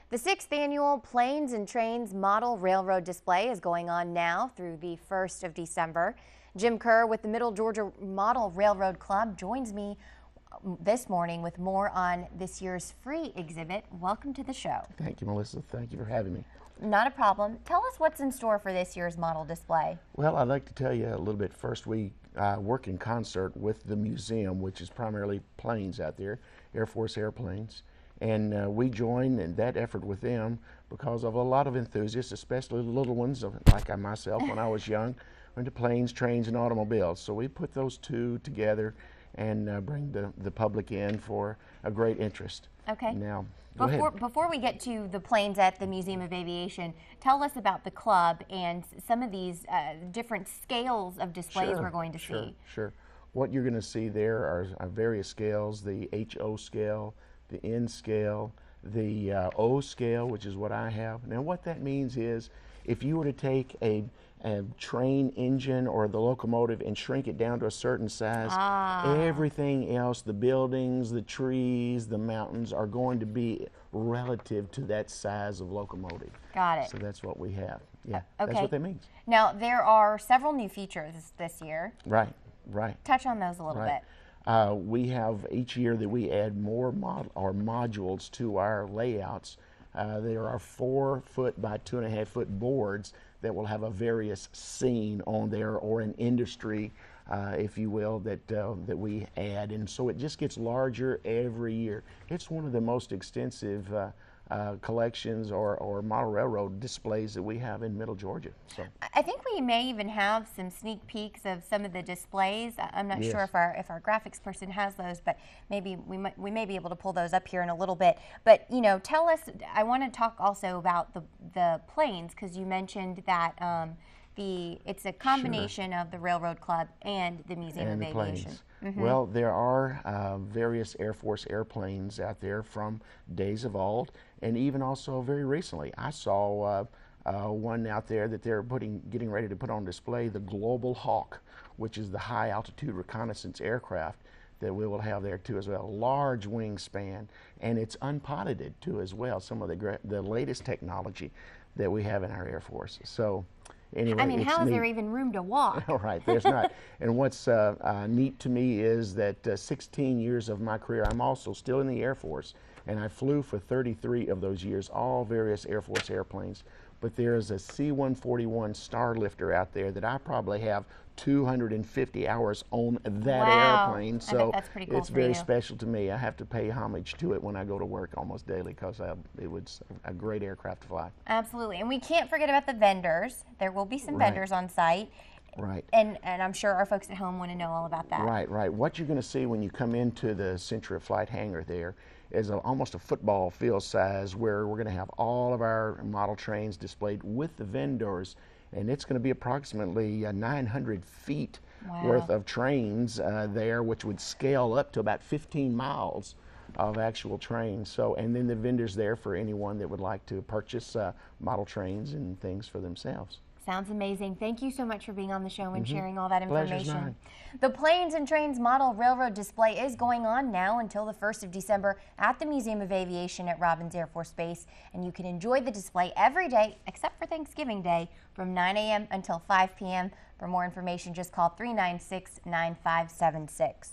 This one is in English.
The 6th annual Planes and Trains Model Railroad Display is going on now through the 1st of December. Jim Kerr with the Middle Georgia Model Railroad Club joins me this morning with more on this year's free exhibit. Welcome to the show. Thank you, Melissa. Thank you for having me. Not a problem. Tell us what's in store for this year's model display. Well, I'd like to tell you a little bit. First, we work in concert with the museum, which is primarily planes out there, Air Force airplanes. And we join in that effort with them because of a lot of enthusiasts, especially the little ones, like I myself when I was young, into planes, trains, and automobiles. So we put those two together and bring the public in for a great interest. Okay. Now, before we get to the planes at the Museum of Aviation, tell us about the club and some of these different scales of displays we're going to see. Sure. What you're going to see there are various scales, the HO scale, the N scale, the O scale, which is what I have. Now what that means is if you were to take a train engine or the locomotive and shrink it down to a certain size, everything else, the buildings, the trees, the mountains, are going to be relative to that size of locomotive. Got it. So that's what we have. Yeah, okay. That's what that means. Now there are several new features this year. Right. Touch on those a little bit. We have each year that we add more modules to our layouts. There are 4-foot by 2.5-foot boards that will have a various scene on there, or an industry, if you will, that we add, and so it just gets larger every year. It's one of the most extensive collections or model railroad displays that we have in Middle Georgia. So I think we may even have some sneak peeks of some of the displays. I'm not sure if our graphics person has those, but maybe we may be able to pull those up here in a little bit. But you know, tell us. I want to talk also about the planes, because you mentioned that it's a combination of the Railroad Club and the Museum of Aviation. Well, there are various Air Force airplanes out there from days of old, and even also very recently. I saw one out there that they're getting ready to put on display, the Global Hawk, which is the high altitude reconnaissance aircraft that we will have there too as well. Large wingspan, and it's unpiloted too as well. Some of the latest technology that we have in our Air Force. So anyway, I mean, how is there even room to walk? Right, there's not. And what's neat to me is that 16 years of my career, I'm also still in the Air Force, and I flew for 33 of those years, all various Air Force airplanes. But there's a C-141 Starlifter out there that I probably have 250 hours on that airplane. So that's pretty cool. It's very special to me. I have to pay homage to it when I go to work almost daily, because it was a great aircraft to fly. Absolutely. And we can't forget about the vendors. There will be some vendors on site. Right. And I'm sure our folks at home want to know all about that. Right. What you're going to see when you come into the Century Flight hangar there is almost a football field size, where we're going to have all of our model trains displayed with the vendors, and it's going to be approximately 900 feet worth of trains there, which would scale up to about 15 miles of actual trains. So, and then the vendors there for anyone that would like to purchase model trains and things for themselves. Sounds amazing. Thank you so much for being on the show and sharing all that information. Pleasure's mine. The Planes and Trains Model Railroad Display is going on now until the 1st of December at the Museum of Aviation at Robins Air Force Base, and you can enjoy the display every day except for Thanksgiving Day from 9 a.m. until 5 p.m. For more information, just call 396-9576.